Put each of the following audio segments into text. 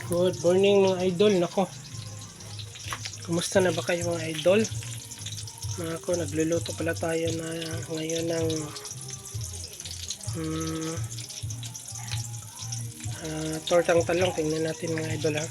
Good morning mga idol. Nako, kumusta na ba kayo mga idol? Nako, nagluluto pala tayo na ngayon ng tortang talong. Tingnan natin mga idol ha.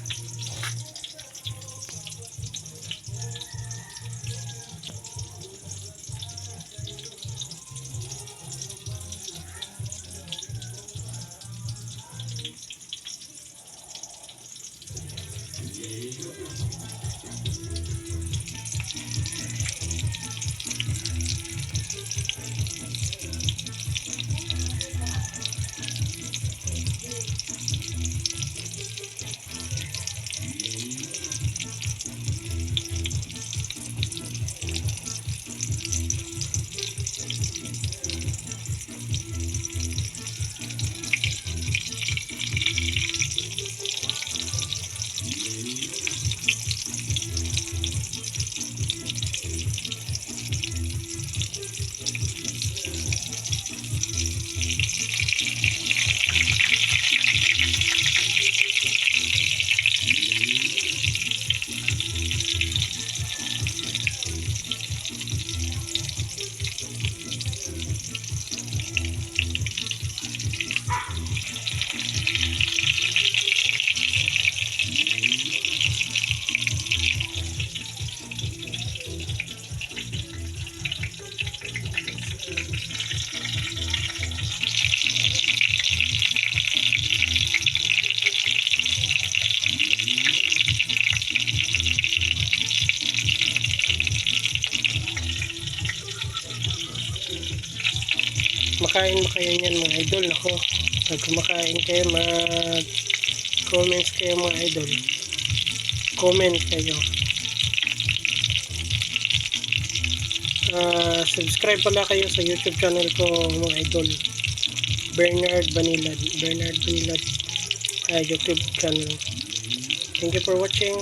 Makain mo kayo niyan mga idol. Nako, pag kumakain kayo, mag-comments kayo mga idol. Comment kayo. Subscribe pala kayo sa YouTube channel ko mga idol. Bernard Banilad YouTube channel. Thank you for watching.